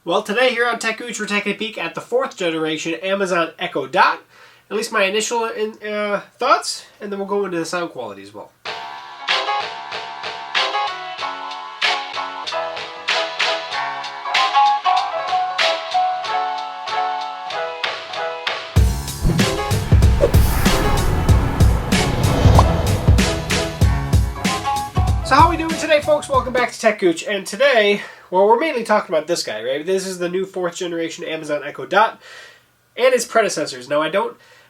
Well, today here on techgooch, we're taking a peek at the 4th generation Amazon Echo Dot. At least my initial thoughts, and then we'll go into the sound quality as well. So how are we doing today, folks? Welcome back to techgooch, and today, well, we're mainly talking about this guy, right? This is the new 4th generation Amazon Echo Dot and its predecessors. Now, I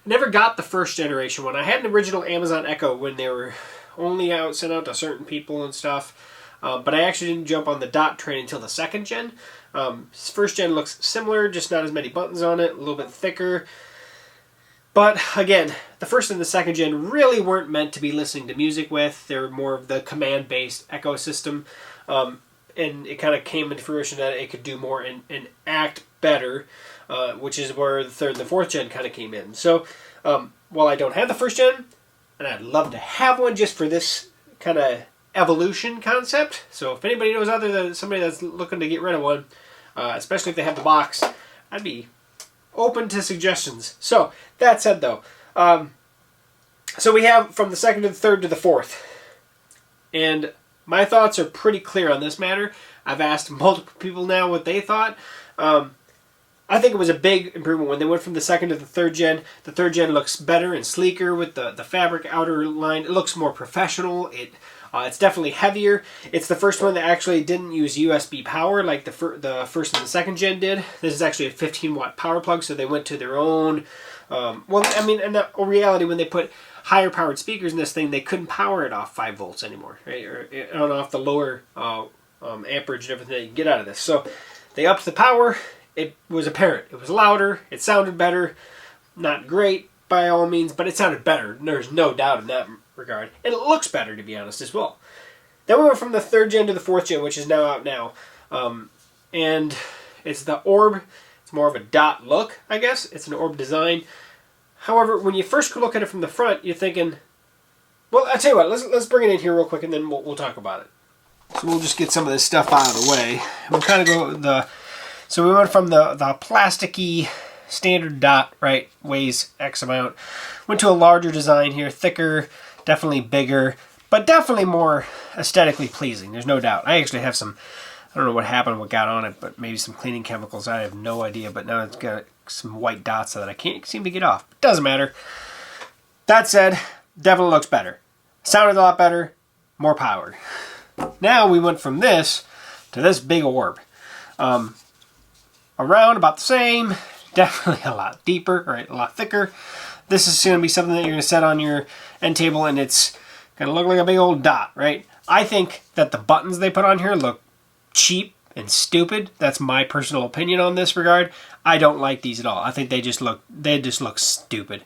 never got the 1st generation one. I had an original Amazon Echo when they were only sent out to certain people and stuff, but I actually didn't jump on the Dot train until the 2nd gen. 1st gen looks similar, just not as many buttons on it, a little bit thicker. But again, the 1st and the 2nd gen really weren't meant to be listening to music with. They were more of the command-based Echo system. And it kind of came into fruition that it could do more and act better, which is where the 3rd and the 4th gen kind of came in. So while I don't have the 1st gen, and I'd love to have one just for this kind of evolution concept. So if anybody knows out there that somebody that's looking to get rid of one, especially if they have the box, I'd be open to suggestions. So that said, though, so we have from the 2nd to the 3rd to the 4th, and my thoughts are pretty clear on this matter. I've asked multiple people now what they thought. I think it was a big improvement when they went from the 2nd to the 3rd gen. The 3rd gen looks better and sleeker with the fabric outer line. It looks more professional. It's definitely heavier. It's the first one that actually didn't use USB power like the 1st and the 2nd gen did. This is actually a 15-watt power plug, so they went to their own. Well, I mean, in reality, when they put higher powered speakers in this thing, they couldn't power it off 5 volts anymore, right? Or off the lower amperage and everything that you can get out of this. So they upped the power. It was apparent. It was louder. It sounded better. Not great by all means, but it sounded better. There's no doubt in that regard. And it looks better, to be honest, as well. Then we went from the 3rd gen to the 4th gen, which is now out now. And it's the orb. It's more of a dot look, I guess. It's an orb design. However, when you first look at it from the front, you're thinking, well, I'll tell you what, let's bring it in here real quick and then we'll talk about it. So we'll just get some of this stuff out of the way. We'll kind of go so we went from the plasticky standard dot, right, weighs X amount, went to a larger design here, thicker, definitely bigger, but definitely more aesthetically pleasing. There's no doubt. I actually have some, I don't know what happened, what got on it, but maybe some cleaning chemicals. I have no idea, but now it's got some white dots that I can't seem to get off. Doesn't matter. That said, definitely looks better. Sounded a lot better, more power. Now we went from this to this big orb. Around about the same, definitely a lot deeper, right? A lot thicker. This is going to be something that you're going to set on your end table, and it's going to look like a big old dot, right? I think that the buttons they put on here look cheap and stupid. That's my personal opinion on this regard. I don't like these at all. I think they just look stupid.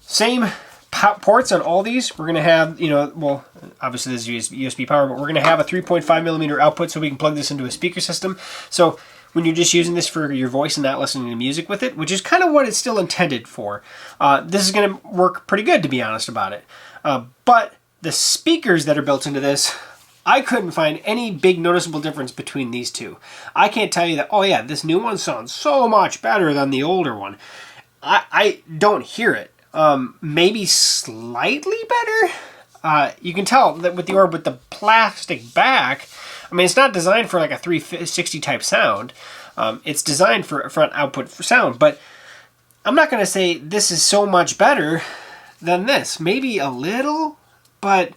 Same ports on all these. We're going to have, well, obviously this is USB power, but we're going to have a 3.5 millimeter output so we can plug this into a speaker system. So when you're just using this for your voice and not listening to music with it, which is kind of what it's still intended for, this is going to work pretty good, to be honest about it. But the speakers that are built into this, I couldn't find any big noticeable difference between these two. I can't tell you that, oh yeah, this new one sounds so much better than the older one. I don't hear it. Maybe slightly better. You can tell that with the orb with the plastic back, I mean, it's not designed for like a 360 type sound. It's designed for front output for sound, but I'm not going to say this is so much better than this. Maybe a little, but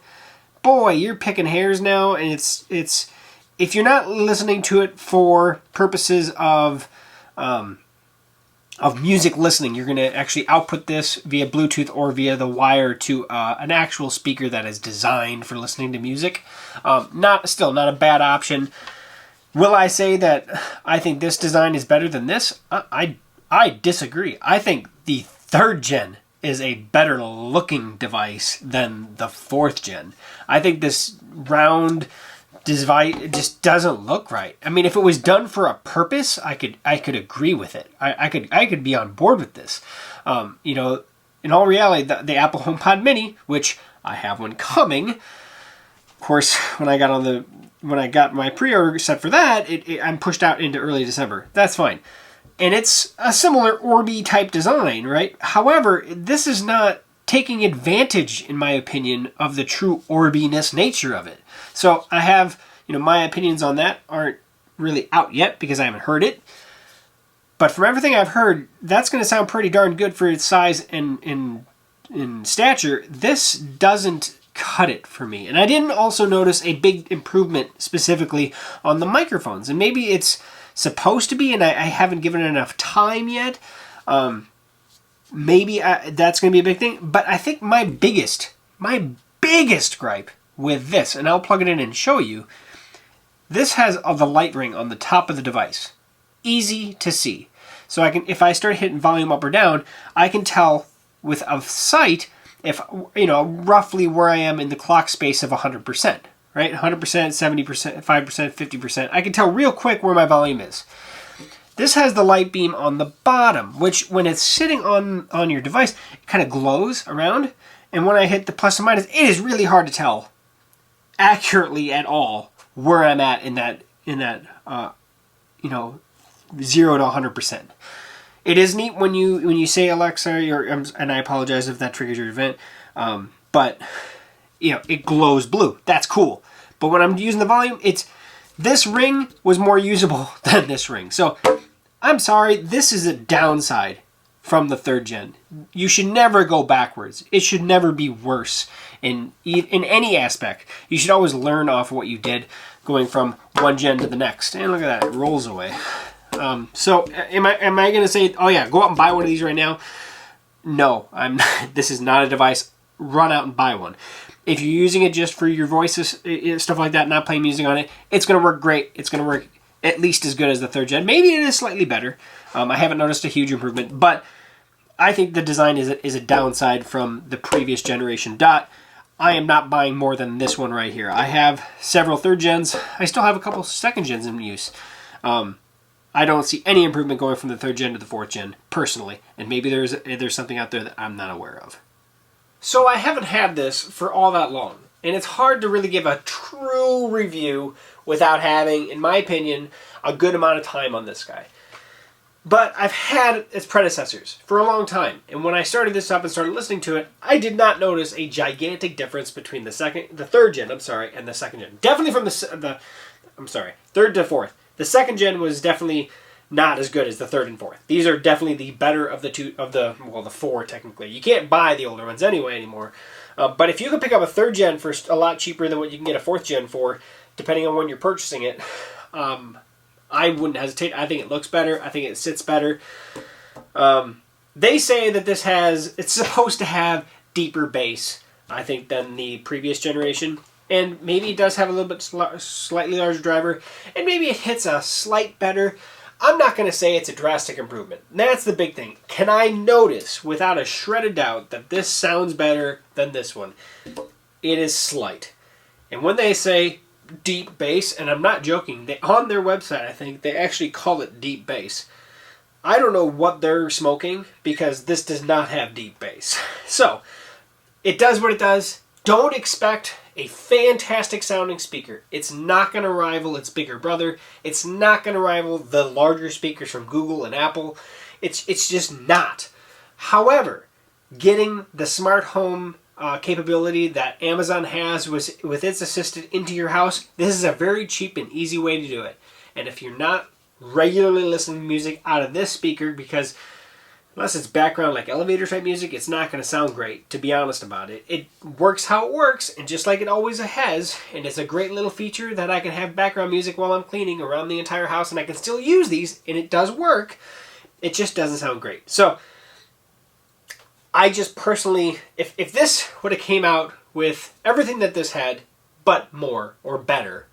boy, you're picking hairs now, and it's if you're not listening to it for purposes of music listening, you're going to actually output this via Bluetooth or via the wire to an actual speaker that is designed for listening to music. Still not a bad option. Will I say that I think this design is better than this? I disagree. I think the 3rd gen is a better looking device than the 4th gen. I think this round device just doesn't look right. I mean, if it was done for a purpose, I could agree with it. I could be on board with this. In all reality, the Apple HomePod Mini, which I have one coming. Of course, when I got on the when I got my pre-order set for that, I'm pushed out into early December. That's fine. And it's a similar Orbi type design, right? However, this is not taking advantage, in my opinion, of the true Orbi-ness nature of it. So I have, my opinions on that aren't really out yet because I haven't heard it. But from everything I've heard, that's going to sound pretty darn good for its size and in stature. This doesn't cut it for me. And I didn't also notice a big improvement specifically on the microphones. And maybe it's supposed to be, and I haven't given it enough time yet. Maybe that's going to be a big thing. But I think my biggest gripe with this, and I'll plug it in and show you, this has the light ring on the top of the device. Easy to see. So if I start hitting volume up or down, I can tell with a sight if, roughly where I am in the clock space of 100%, right? 100%, 70%, 5%, 50%. I can tell real quick where my volume is. This has the light beam on the bottom, which when it's sitting on your device, it kind of glows around. And when I hit the plus and minus, it is really hard to tell accurately at all where I'm at in that 0 to 100%. It is neat when you say Alexa, and I apologize if that triggers your event, but it glows blue. That's cool. But when I'm using the volume, this ring was more usable than this ring. So I'm sorry, this is a downside from the 3rd gen. You should never go backwards. It should never be worse in any aspect. You should always learn off of what you did going from one gen to the next. And look at that, it rolls away. So am I going to say, oh yeah, go out and buy one of these right now? No, I'm not. This is not a device. Run out and buy one. If you're using it just for your voices, stuff like that, not playing music on it, it's going to work great. It's going to work at least as good as the 3rd gen. Maybe it is slightly better. I haven't noticed a huge improvement, but I think the design is a downside from the previous generation Dot. I am not buying more than this one right here. I have several 3rd gens. I still have a couple 2nd gens in use. I don't see any improvement going from the 3rd gen to the 4th gen, personally. And maybe there's something out there that I'm not aware of. So I haven't had this for all that long. And it's hard to really give a true review without having, in my opinion, a good amount of time on this guy. But I've had its predecessors for a long time. And when I started this up and started listening to it, I did not notice a gigantic difference between the 3rd gen, and the 2nd gen. Definitely from the 3rd to 4th. The 2nd gen was definitely not as good as the 3rd and 4th. These are definitely the better of the 4 technically. You can't buy the older ones anyway anymore. But if you could pick up a 3rd gen for a lot cheaper than what you can get a 4th gen for, depending on when you're purchasing it, I wouldn't hesitate. I think it looks better. I think it sits better. They say that it's supposed to have deeper bass, I think, than the previous generation. And maybe it does have a little bit slightly larger driver, and maybe it hits a slight better. I'm not going to say it's a drastic improvement. That's the big thing. Can I notice, without a shred of doubt, that this sounds better than this one? It is slight. And when they say deep bass, and I'm not joking, on their website, I think, they actually call it deep bass. I don't know what they're smoking, because this does not have deep bass. So, it does what it does. Don't expect a fantastic sounding speaker. It's not going to rival its bigger brother. It's not going to rival the larger speakers from Google and Apple. It's just not. However, getting the smart home capability that Amazon has with its assistant into your house, this is a very cheap and easy way to do it. And if you're not regularly listening to music out of this speaker, because unless it's background like elevator type music, it's not going to sound great, to be honest about it. It works how it works, and just like it always has, and it's a great little feature that I can have background music while I'm cleaning around the entire house, and I can still use these, and it does work. It just doesn't sound great. So, I just personally, if this would have came out with everything that this had, but more, or better,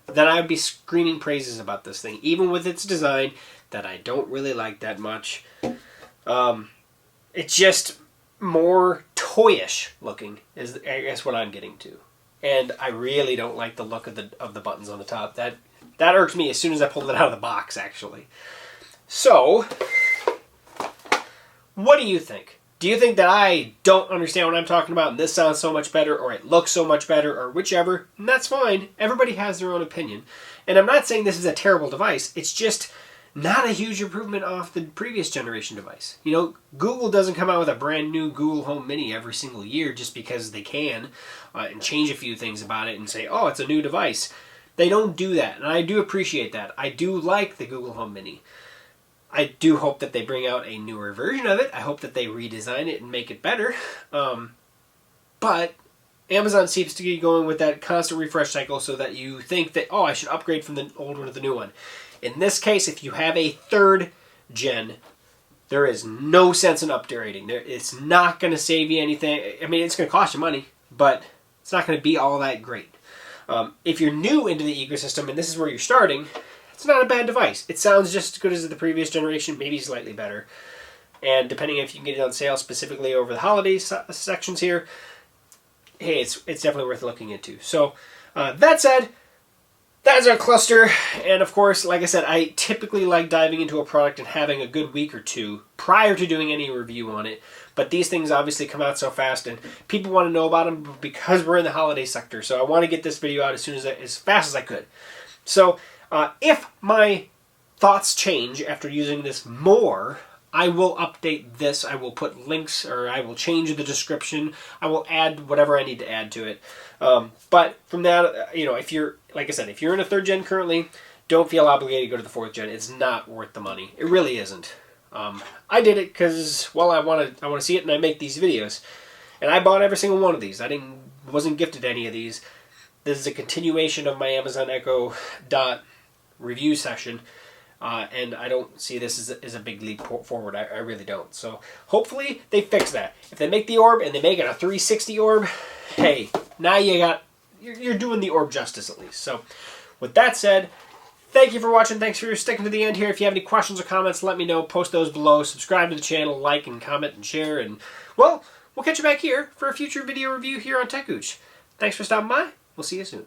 then I would be screaming praises about this thing, even with its design that I don't really like that much. It's just more toyish looking, is I guess what I'm getting to. And I really don't like the look of the buttons on the top. That irked me as soon as I pulled it out of the box, actually. So, what do you think? Do you think that I don't understand what I'm talking about and this sounds so much better, or it looks so much better, or whichever? And that's fine. Everybody has their own opinion. And I'm not saying this is a terrible device. It's just not a huge improvement off the previous generation device. You know, Google doesn't come out with a brand new Google Home Mini every single year just because they can and change a few things about it and say, oh, it's a new device. They don't do that, and I do appreciate that. I do like the Google Home Mini. I do hope that they bring out a newer version of it. I hope that they redesign it and make it better. But Amazon seems to be going with that constant refresh cycle so that you think that, oh, I should upgrade from the old one to the new one. In this case, if you have a third gen, there is no sense in upgrading. It's not going to save you anything. I mean, it's going to cost you money, but it's not going to be all that great. If you're new into the ecosystem and this is where you're starting, it's not a bad device. It sounds just as good as the previous generation, maybe slightly better. And depending if you can get it on sale specifically over the holiday sections here, hey, it's definitely worth looking into. So that said, that's our cluster. And of course, like I said, I typically like diving into a product and having a good week or two prior to doing any review on it. But these things obviously come out so fast, and people want to know about them because we're in the holiday sector. So I want to get this video out as fast as I could. So if my thoughts change after using this more, I will update this. I will put links, or I will change the description. I will add whatever I need to add to it. But from that, you know, if you're, like I said, if you're in a 3rd gen currently, don't feel obligated to go to the 4th gen. It's not worth the money. It really isn't. I did it because, well, I want to see it, and I make these videos. And I bought every single one of these. Wasn't gifted any of these. This is a continuation of my Amazon Echo Dot review session. And I don't see this as a big leap forward. I really don't. So hopefully they fix that. If they make the orb and they make it a 360 orb, hey, now you're doing the orb justice at least. So with that said, thank you for watching. Thanks for sticking to the end here. If you have any questions or comments, let me know. Post those below. Subscribe to the channel, like and comment and share. And, well, we'll catch you back here for a future video review here on techgooch. Thanks for stopping by. We'll see you soon.